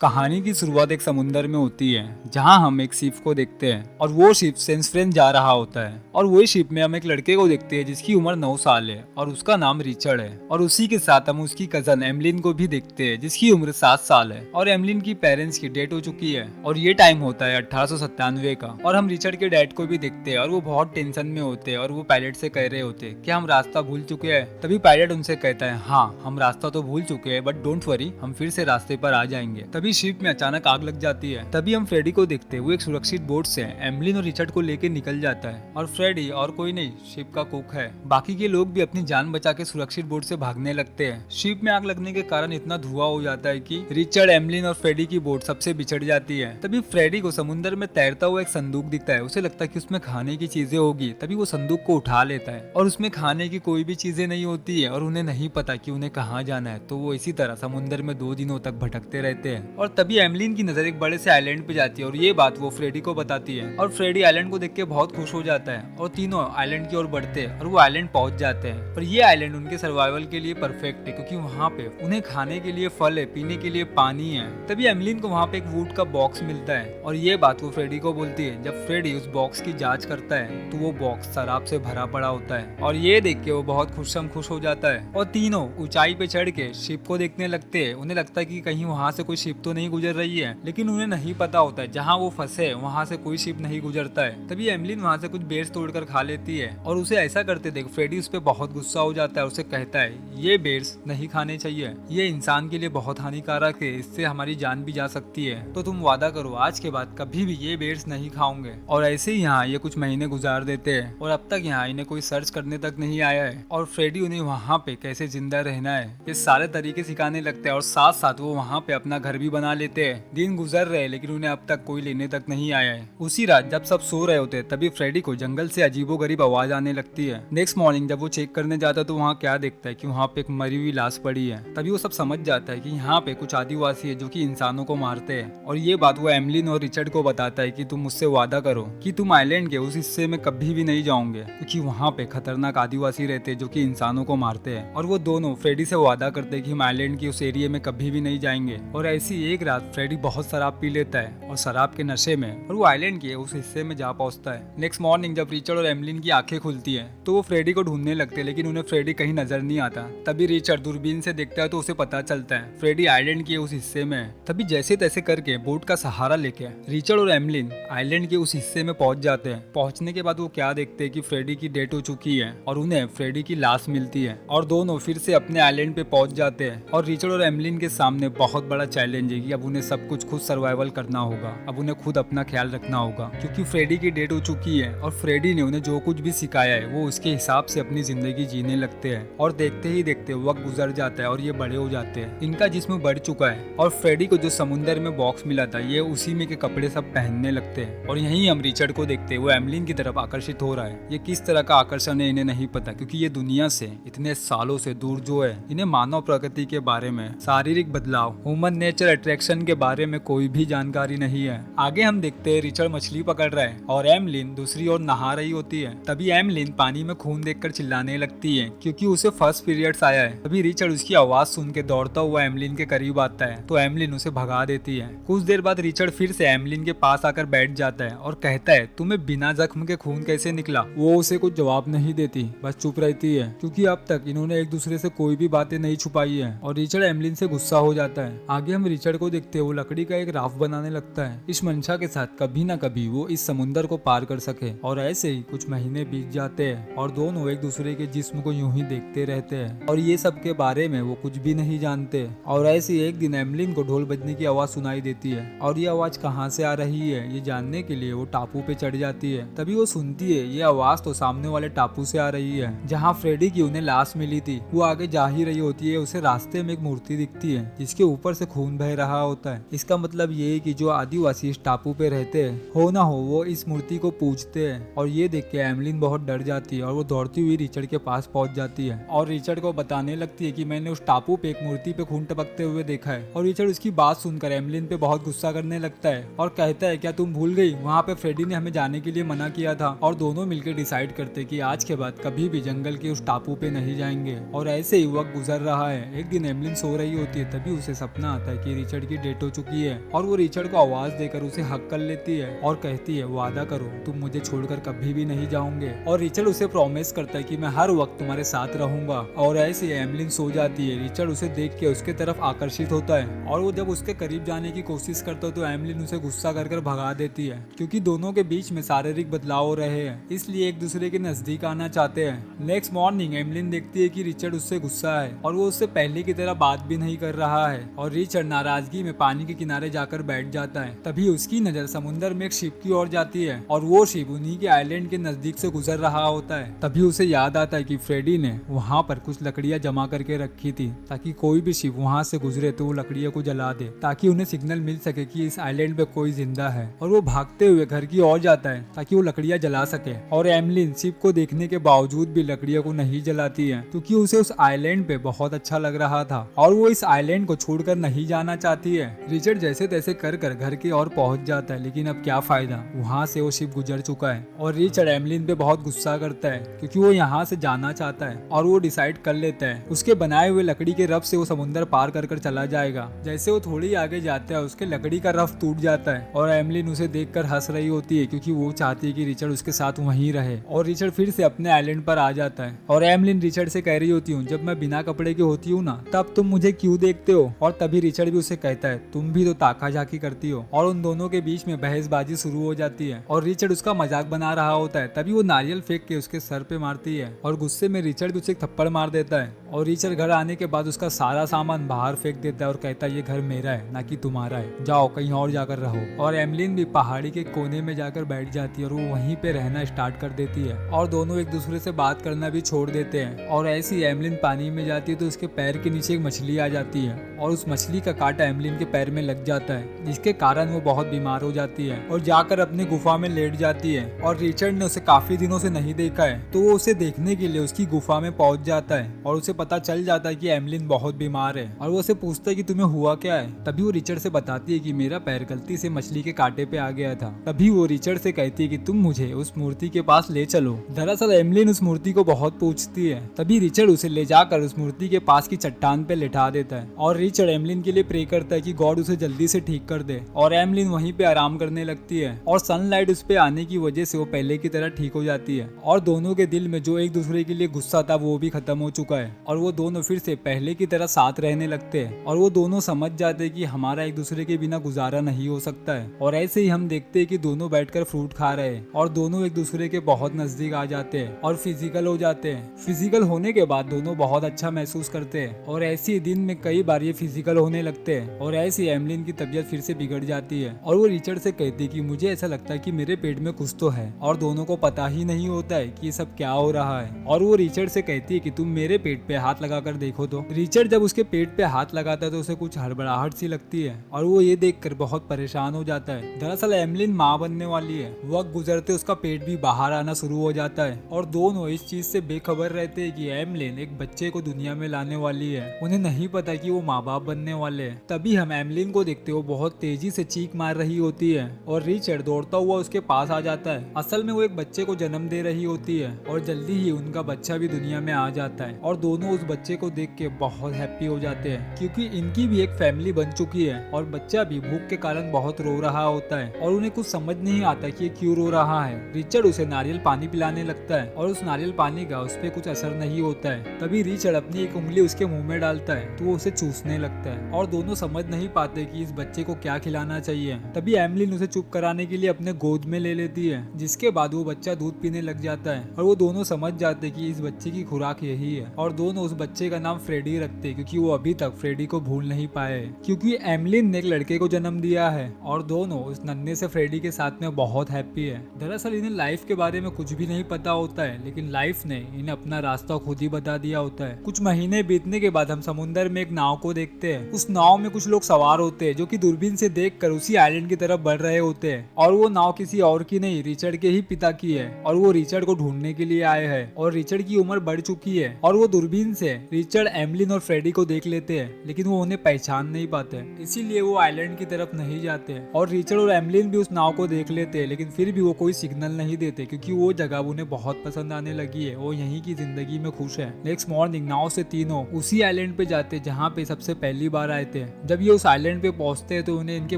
कहानी की शुरुआत एक समुंदर में होती है जहां हम एक शिप को देखते हैं और वो शिप सेंस फ्रेंच जा रहा होता है। और वही शिप में हम एक लड़के को देखते हैं जिसकी उम्र 9 साल है और उसका नाम रिचर्ड है। और उसी के साथ हम उसकी कजन एमलिन को भी देखते हैं जिसकी उम्र 7 साल है। और एमलिन की पेरेंट्स की डेथ हो चुकी है और ये टाइम होता है 1897 का। और हम रिचर्ड के डैड को भी देखते हैं और वो बहुत टेंशन में होते हैं और वो पायलट से कह रहे होते हैं कि हम रास्ता भूल चुके हैं। तभी पायलट उनसे कहता है, हाँ हम रास्ता तो भूल चुके हैं बट डोंट वरी, हम फिर से रास्ते पर आ जाएंगे। तभी शिप में अचानक आग लग जाती है। तभी हम फ्रेडी को देखते हैं, वो एक सुरक्षित बोट से एमलिन और रिचर्ड को लेकर निकल जाता है। और फ्रेडी और कोई नहीं, शिप का कुक है। बाकी के लोग भी अपनी जान बचा के सुरक्षित बोट से भागने लगते हैं। शिप में आग लगने के कारण इतना धुआं हो जाता है कि रिचर्ड, एमलिन और फ्रेडी की बोट सबसे बिछड़ जाती है। तभी फ्रेडी को समुद्र में तैरता हुआ एक संदूक दिखता है। उसे लगता है कि उसमें खाने की चीजें होगी। तभी वो संदूक को उठा लेता है और उसमें खाने की कोई भी चीजें नहीं होती है और उन्हें नहीं पता कि उन्हें कहाँ जाना है। तो वो इसी तरह समुद्र में 2 दिनों तक भटकते रहते हैं। और तभी एमलिन की नजर एक बड़े से आइलैंड पे जाती है और ये बात वो फ्रेडी को बताती है। और फ्रेडी आइलैंड को देख के बहुत खुश हो जाता है और तीनों आइलैंड की ओर बढ़ते हैं और वो आइलैंड पहुंच जाते हैं। और ये आइलैंड उनके सर्वाइवल के लिए परफेक्ट है क्योंकि वहाँ पे उन्हें खाने के लिए फल है, पीने के लिए पानी है। तभी एमलिन को वहाँ पे एक वुड का बॉक्स मिलता है और ये बात वो फ्रेडी को बोलती है। जब फ्रेडी उस बॉक्स की जांच करता है तो वो बॉक्स शराब से भरा पड़ा होता है और ये देख के वो बहुत खुश हो जाता है। और तीनों ऊंचाई पे चढ़ के शिप को देखने लगते हैं। उन्हें लगता है कि कहीं वहाँ से कोई शिप तो नहीं गुजर रही है, लेकिन उन्हें नहीं पता होता है जहाँ वो फंसे वहाँ से कोई शिप नहीं गुजरता है। तभी एमलिन वहाँ से कुछ बेर्स तोड़कर खा लेती है और उसे ऐसा करते देख फ्रेडी उस पर बहुत गुस्सा हो जाता है। उसे कहता है ये बेर्स नहीं खाने चाहिए, ये इंसान के लिए बहुत हानिकारक है, इससे हमारी जान भी जा सकती है। तो तुम वादा करो आज के बाद कभी भी ये बेर्स नहीं खाओगे। और ऐसे ही यहाँ ये कुछ महीने गुजार देते हैं और अब तक यहाँ इन्हें कोई सर्च करने तक नहीं आया है। और फ्रेडी उन्हें वहाँ पे कैसे जिंदा रहना है ये सारे तरीके सिखाने लगते हैं और साथ साथ वो वहाँ पे अपना घर भी बना लेते हैं। दिन गुजर रहे लेकिन उन्हें अब तक कोई लेने तक नहीं आया है। उसी रात जब सब सो रहे होते तभी फ्रेडी को जंगल से अजीबोगरीब आवाज आने लगती है। नेक्स्ट मॉर्निंग जब वो चेक करने जाता है तो वहाँ क्या देखता है कि वहाँ पे एक मरी हुई लाश पड़ी है। तभी वो सब समझ जाता है कि यहाँ पे कुछ आदिवासी है जो कि इंसानों को मारते हैं। और ये बात वो एमलिन और रिचर्ड को बताता है कि तुम मुझसे वादा करो कि तुम आइलैंड के उस हिस्से में कभी भी नहीं जाओगे क्योंकि वहाँ पे खतरनाक आदिवासी रहते हैं जो कि इंसानों को मारते हैं। और वो दोनों फ्रेडी से वादा करते हैं कि हम आइलैंड के उस एरिया में कभी भी नहीं जाएंगे। और ऐसी एक रात फ्रेडी बहुत शराब पी लेता है और शराब के नशे में और वो आइलैंड के उस हिस्से में जा पहुंचता है। नेक्स्ट मॉर्निंग जब रिचर्ड और एमलिन की आंखें खुलती हैं तो वो फ्रेडी को ढूंढने लगते हैं लेकिन उन्हें फ्रेडी कहीं नजर नहीं आता। तभी रिचर्ड दूरबीन से देखता है तो उसे पता चलता है फ्रेडी आइलैंड के उस हिस्से में है। तभी जैसे तैसे करके बोट का सहारा लेके रिचर्ड और एमलिन आइलैंड के उस हिस्से में पहुंच जाते हैं। पहुंचने के बाद वो क्या देखते हैं कि फ्रेडी की डेथ हो चुकी है और उन्हें फ्रेडी की लाश मिलती है। और दोनों फिर से अपने आइलैंड पे पहुंच जाते हैं और रिचर्ड और एमलिन के सामने बहुत बड़ा चैलेंज है कि अब उन्हें सब कुछ खुद सर्वाइवल करना होगा। अब उन्हें खुद अपना ख्याल रखना होगा क्योंकि फ्रेडी की डेथ हो चुकी है और फ्रेडी ने उन्हें जो कुछ भी सिखाया है वो उसके हिसाब से अपनी जिंदगी जीने लगते हैं। और देखते ही देखते वक्त गुजर जाता है और ये बड़े हो जाते हैं। इनका जिस्म बढ़ चुका है और फ्रेडी को जो समुंदर में बॉक्स मिला था ये उसी में के कपड़े सब पहनने लगते हैं। और यहीं हम रिचर्ड को देखते हैं, वो एमलिन की तरफ आकर्षित हो रहा है। ये किस तरह का आकर्षण है इन्हें नहीं पता क्योंकि ये दुनिया से इतने सालों से दूर जो है। इन्हें मानव प्रकृति के बारे में, शारीरिक बदलाव, ह्यूमन नेचर अट्रैक्शन के बारे में कोई भी जानकारी नहीं है। आगे हम देखते हैं रिचर्ड मछली पकड़ रहा है और एमलिन दूसरी ओर नहा रही होती है। तभी एमलिन पानी में खून देखकर चिल्लाने लगती है क्योंकि उसे फर्स्ट पीरियड्स आया है। तभी रिचर्ड उसकी आवाज सुन के दौड़ता हुआ एमलिन के करीब आता है तो एमलिन उसे भगा देती है। कुछ देर बाद रिचर्ड फिर से एमलिन के पास आकर बैठ जाता है और कहता है तुम्हें बिना जख्म के खून कैसे निकला। वो उसे कुछ जवाब नहीं देती, बस चुप रहती है क्योंकि अब तक इन्होंने एक दूसरे से कोई भी बातें नहीं छुपाई है। और रिचर्ड एमलिन से गुस्सा हो जाता है। आगे हम रिचर्ड को देखते हैं, वो लकड़ी का एक राफ्ट बनाने लगता है इस मंशा के साथ कभी ना कभी वो इस समुंदर को पार कर सके। और ऐसे ही कुछ महीने बीत जाते हैं और दोनों एक दूसरे के जिस्म को यूं ही देखते रहते हैं और ये सब के बारे में वो कुछ भी नहीं जानते। और ऐसे एक दिन एमलिन को ढोल बजने की आवाज सुनाई देती है और ये आवाज कहाँ से आ रही है ये जानने के लिए वो टापू पे चढ़ जाती है। तभी वो सुनती है ये आवाज तो सामने वाले टापू से आ रही है जहाँ फ्रेडी की उन्हें लाश मिली थी। वो आगे जा ही रही होती है, उसे रास्ते में एक मूर्ति दिखती है जिसके ऊपर से खून बह रहा होता है। इसका मतलब ये है कि जो आदिवासी इस टापू पे रहते हैं हो ना हो वो इस मूर्ति को पूजते हैं। और ये देख के एमलिन बहुत डर जाती है और वो दौड़ती हुई रिचर्ड के पास पहुंच जाती है और रिचर्ड को बताने लगती है कि मैंने उस टापू पे एक मूर्ति पे खून टपकते हुए देखा है। और रिचर्ड उसकी बात सुनकर एमलिन पे बहुत गुस्सा करने लगता है और कहता है क्या तुम भूल गई वहाँ पे फ्रेडी ने हमें जाने के लिए मना किया था। और दोनों मिलकर डिसाइड करते कि आज के बाद कभी भी जंगल के उस टापू पे नहीं जाएंगे। और ऐसे ही वक्त गुजर रहा है। एक दिन एमलिन सो रही होती है तभी उसे सपना आता है कि रिचर्ड की डेथ हो चुकी है और वो रिचर्ड को आवाज देकर उसे हक कर लेती है और कहती है वादा करो तुम मुझे छोड़कर कभी भी नहीं जाओगे। और रिचर्ड उसे प्रॉमिस करता है कि मैं हर वक्त तुम्हारे साथ रहूंगा। और ऐसे एमलिन सो जाती है। रिचर्ड उसे देख के उसके तरफ आकर्षित होता है और वो जब उसके करीब जाने की कोशिश करता है तो एमलिन उसे गुस्सा कर भगा देती है, क्योंकि दोनों के बीच में शारीरिक बदलाव हो रहे हैं, इसलिए एक दूसरे के नजदीक आना चाहते हैं। नेक्स्ट मॉर्निंग एमलिन देखती है कि रिचर्ड उससे गुस्सा है और वो उससे पहले की तरह बात भी नहीं कर रहा है। और रिचर्ड नाराजगी में पानी के किनारे जाकर बैठ जाता है। तभी उसकी नजर समुद्र में एक शिप की ओर जाती है और वो शिप उन्हीं के आइलैंड के नजदीक से गुजर रहा होता है। तभी उसे याद आता है कि फ्रेडी ने वहाँ पर कुछ लकड़ियाँ जमा करके रखी थी ताकि कोई भी शिप वहाँ से गुजरे तो वो लकड़ियों को जला दे, ताकि उन्हें सिग्नल मिल सके कि इस आइलैंड पे कोई जिंदा है। और वो भागते हुए घर की ओर जाता है ताकि वो लकड़ियाँ जला सके। और एमलिन शिप को देखने के बावजूद भी लकड़ियों को नहीं जलाती है, क्योंकि उसे उस आइलैंड पे बहुत अच्छा लग रहा था और वो इस आइलैंड को छोड़कर नहीं जाना चाहती है। रिचर्ड जैसे तैसे कर घर की ओर पहुंच जाता है, लेकिन अब क्या फायदा, वहाँ से वो शिप गुजर चुका है। और रिचर्ड एमलिन पे बहुत गुस्सा करता है क्योंकि वो यहाँ से जाना चाहता है और वो डिसाइड कर लेता है उसके बनाए हुए लकड़ी के रफ से वो समुद्र पार कर चला जाएगा। जैसे वो थोड़ी आगे जाता है उसके लकड़ी का रफ टूट जाता है और एमलिन उसे देखकर हंस रही होती है, क्योंकि वो चाहती है कि रिचर्ड उसके साथ वहीं रहे। और रिचर्ड फिर से अपने आइलैंड पर आ जाता है और एमलिन रिचर्ड से कह रही होती हूँ जब मैं बिना कपड़े की होती हूँ ना तब तुम मुझे क्यों देखते हो। और तभी रिचर्ड भी उसे कहता है तुम भी तो ताका झाकी करती हो। और उन दोनों के बीच में बहसबाजी शुरू हो जाती है और रिचर्ड उसका मजाक बना रहा होता है। तभी वो नारियल फेंक के उसके सर पे मारती है और गुस्से में रिचर्ड भी उसे एक थप्पड़ मार देता है। और रिचर्ड घर आने के बाद उसका सारा सामान बाहर फेंक देता है और कहता है ये घर मेरा है ना कि तुम्हारा है, जाओ कहीं और जाकर रहो। और एमलिन भी पहाड़ी के कोने में जाकर बैठ जाती है और वो वहीं पे रहना स्टार्ट कर देती है और दोनों एक दूसरे से बात करना भी छोड़ देते हैं। और ऐसी एमलिन पानी में जाती है तो उसके पैर के नीचे एक मछली आ जाती है और उस मछली का कांटा एमलिन के पैर में लग जाता है, जिसके कारण वो बहुत बीमार हो जाती है और जाकर अपनी गुफा में लेट जाती है। और रिचर्ड ने उसे काफी दिनों से नहीं देखा है तो वो उसे देखने के लिए उसकी गुफा में पहुंच जाता है और उसे पता चल जाता है कि एमलिन बहुत बीमार है। और वो उसे पूछता है कि तुम्हें हुआ क्या है। तभी वो रिचर्ड से बताती है कि मेरा पैर गलती से मछली के कांटे पे आ गया था। तभी वो रिचर्ड से कहती है कि तुम मुझे उस मूर्ति के पास ले चलो। दरअसल एमलिन उस मूर्ति को बहुत पूछती है। तभी रिचर्ड उसे ले जाकर उस मूर्ति के पास की चट्टान पे लिटा देता है और रिचर्ड एमलिन के लिए प्रे करता है कि गॉड उसे जल्दी से ठीक कर दे। और एमलिन वहीं पे आराम करने लगती है और सनलाइट उस पे आने की वजह से वो पहले की तरह ठीक हो जाती है और दोनों के दिल में जो एक दूसरे के लिए गुस्सा था वो भी खत्म हो चुका है और वो दोनों फिर से पहले की तरह साथ रहने लगते हैं। और वो दोनों समझ जाते हैं कि हमारा एक दूसरे के बिना गुजारा नहीं हो सकता है। और ऐसे ही हम देखते हैं कि दोनों बैठकर फ्रूट खा रहे हैं और दोनों एक दूसरे के बहुत नजदीक आ जाते हैं और फिजिकल हो जाते हैं। फिजिकल होने के बाद दोनों बहुत अच्छा महसूस करते हैं और ऐसे ही दिन में कई बार ये फिजिकल होने लगते हैं। और ऐसी एमलिन की तबीयत फिर से बिगड़ जाती है और वो रिचर्ड से कहती है कि मुझे ऐसा लगता है कि मेरे पेट में कुछ तो है और दोनों को पता ही नहीं होता है कि ये सब क्या हो रहा है। और वो रिचर्ड से कहती है कि तुम मेरे पेट पे हाथ लगाकर देखो। तो रिचर्ड जब उसके पेट पे हाथ लगाता है तो उसे कुछ हड़बड़ाहट सी लगती है और वो ये देखकर बहुत परेशान हो जाता है। दरअसल एमलिन माँ बनने वाली है। वक्त गुजरते उसका पेट भी बाहर आना शुरू हो जाता है और दोनों इस चीज से बेखबर रहते हैं कि एमलिन एक बच्चे को दुनिया में लाने वाली है। उन्हें नहीं पता कि वो माँ बाप बनने वाले हैं। तभी हम एमलिन को देखते हो बहुत तेजी से चीख मार रही होती है और रिचर्ड दौड़ता हुआ उसके पास आ जाता है। असल में वो एक बच्चे को जन्म दे रही होती है और जल्दी ही उनका बच्चा भी दुनिया में आ जाता है और दोनों उस बच्चे को देख के बहुत हैप्पी हो जाते हैं, क्योंकि इनकी भी एक फैमिली बन चुकी है और बच्चा भी भूख के कारण बहुत रो रहा होता है और उन्हें कुछ समझ नहीं आता कि ये क्यों रो रहा है। रिचर्ड उसे नारियल पानी पिलाने लगता है और उस नारियल पानी का उस पर कुछ असर नहीं होता है। तभी रिचर्ड अपनी एक उंगली उसके मुंह में डालता है तो वो उसे चूसने लगता है और दोनों समझ नहीं पाते कि इस बच्चे को क्या खिलाना चाहिए। तभी एमलिन उसे चुप कराने के लिए अपने गोद में ले लेती है, जिसके बाद वो बच्चा दूध पीने लग जाता है और वो दोनों समझ जाते कि इस बच्चे की खुराक यही है। और दोनों उस बच्चे का नाम फ्रेडी रखते क्योंकि वो अभी तक फ्रेडी को भूल नहीं पाए, क्योंकि एमलिन ने एक लड़के को जन्म दिया है और दोनों उस नन्हे से फ्रेडी के साथ में बहुत हैप्पी है। दरअसल इन्हें लाइफ के बारे में कुछ भी नहीं पता होता है, लेकिन लाइफ ने इन्हें अपना रास्ता खुद ही बता दिया होता है। कुछ महीने बीतने के बाद हम समुद्र में एक नाव को देखते हैं। उस नाव में कुछ लोग सवार होते हैं जो कि दूरबीन से देखकर उसी आइलैंड की तरफ बढ़ रहे होते हैं और वो नाव किसी और की नहीं रिचर्ड के ही पिता की है और वो रिचर्ड को ढूंढने के लिए आए हैं। और रिचर्ड की उम्र बढ़ चुकी है और वो दूरबीन से रिचर्ड, एमलिन और फ्रेडी को देख लेते हैं, लेकिन वो उन्हें पहचान नहीं पाते, इसीलिए वो आइलैंड की तरफ नहीं जाते। और रिचर्ड और एमलिन भी उस नाव को देख लेते हैं, लेकिन फिर भी वो कोई सिग्नल नहीं देते क्योंकि वो जगह उन्हें बहुत पसंद आने लगी है। वो यहीं की जिंदगी में खुश है। नेक्स्ट मॉर्निंग नाव से तीनों उसी आइलैंड पे जाते जहाँ पे सबसे पहली बार आए थे। जब ये उस आइलैंड पे पहुंचते हैं तो उन्हें इनके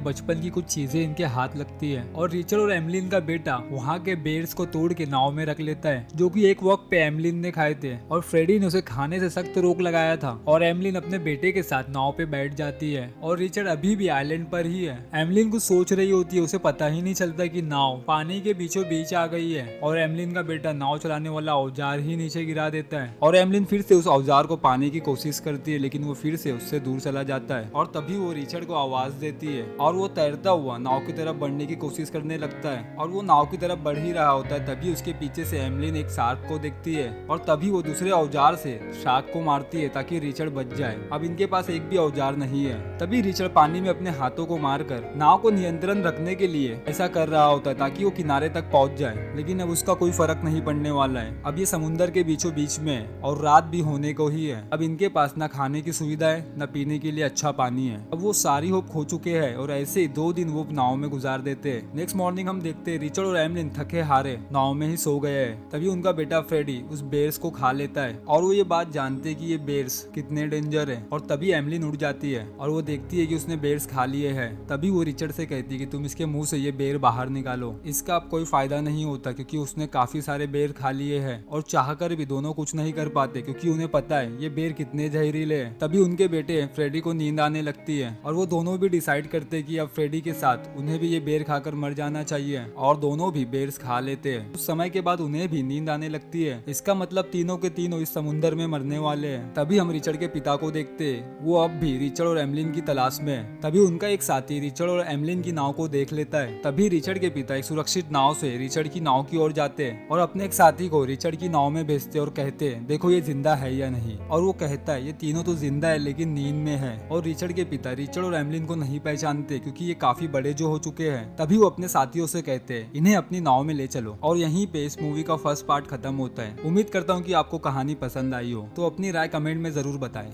बचपन की कुछ चीजें इनके हाथ लगती है और रिचर्ड और एमलिन का बेटा वहाँ के बेर्स को तोड़ के नाव में रख लेता है, जो कि एक वक्त पे एमलिन ने खाए थे और फ्रेडी ने उसे खाने से सख्त रोक लगाया था। और एमलिन अपने बेटे के साथ नाव पे बैठ जाती है और रिचर्ड अभी भी आइलैंड पर ही है। एमलिन कुछ सोच रही होती है, उसे पता ही नहीं चलता कि नाव पानी के बीचों बीच आ गई है और एमलिन का बेटा नाव चलाने वाला औजार ही नीचे गिरा देता है और एमलिन फिर से उस औजार को पाने की कोशिश करती है, लेकिन वो फिर से उससे दूर चला जाता है। और तभी वो रिचर्ड को आवाज देती है और वो तैरता हुआ नाव की तरफ बढ़ने की कोशिश करने लगता है और वो नाव की तरफ बढ़ ही रहा होता है। तभी उसके पीछे से एमलिन एक शार्क को देखती है और तभी वो दूसरे औजार से शार्क को मारती है ताकि रिचर्ड बच जाए। अब इनके पास एक भी औजार नहीं है। तभी रिचर्ड पानी में अपने हाथों को मारकर नाव को नियंत्रण रखने के लिए ऐसा कर रहा होता है ताकि वो किनारे तक पहुंच जाए, लेकिन अब उसका कोई फर्क नहीं पड़ने वाला है। अब ये समुद्र के बीचों बीच में और रात भी होने को ही है। अब इनके पास न खाने की सुविधा है न पीने के लिए अच्छा पानी है। अब वो सारी होप खो चुके हैं और ऐसे ही 2 दिन वो नाव में गुजार देते हैं। नेक्स्ट मॉर्निंग हम देखते हैं रिचर्ड और एमलिन थके हारे नाव में ही सो गए हैं। तभी उनका बेटा फ्रेडी उस बेर्स को खा लेता है और वो ये बात जानते हैं कि ये बेर्स कितने डेंजर है। और तभी एमलिन उठ जाती है और वो देखती है कि उसने बेर्स खा लिए हैं। तभी वो रिचर्ड से कहती है कि तुम इसके मुंह से ये बेर बाहर निकालो, इसका अब कोई फायदा नहीं होता क्योंकि उसने काफी सारे बेर खा लिए हैं और चाहकर भी दोनों कुछ नहीं कर पाते क्योंकि उन्हें पता है ये बेर कितने जहरीले हैं। तभी उनके बेटे फ्रेडी को नींद आने लगती है और वो दोनों भी डिसाइड करते हैं कि अब फ्रेडी के साथ उन्हें भी ये बेर खाकर मर जाना चाहिए और दोनों भी बेर्स खा लेते हैं। कुछ समय के बाद उन्हें भी नींद आने लगती है। इसका मतलब तीनों के तीनों इस समुद्र में मरने वाले हैं। तभी हम रिचर्ड के पिता को देखते हैं, वो अब भी रिचर्ड और एमलिन की तलाश में है। तभी उनका एक साथी रिचर्ड और एमलिन की नाव को देख लेता है। तभी रिचर्ड के पिता एक सुरक्षित नाव से रिचर्ड की नाव की ओर जाते हैं और अपने एक साथी को रिचर्ड की नाव में भेजते और कहते हैं देखो ये जिंदा है या नहीं। और वो कहता है ये तीनों तो जिंदा है लेकिन नींद में है। और रिचर्ड के पिता रिचर्ड और एमलिन को नहीं पहचानते क्योंकि ये काफी बड़े जो हो चुके हैं। तभी वो अपने साथियों से कहते हैं इन्हें अपनी नाव में ले चलो। और यहीं पे इस मूवी का फर्स्ट पार्ट खत्म होता है। उम्मीद करता हूँ कि आपको कहानी पसंद आई हो, तो अपनी राय कमेंट में जरूर बताएं।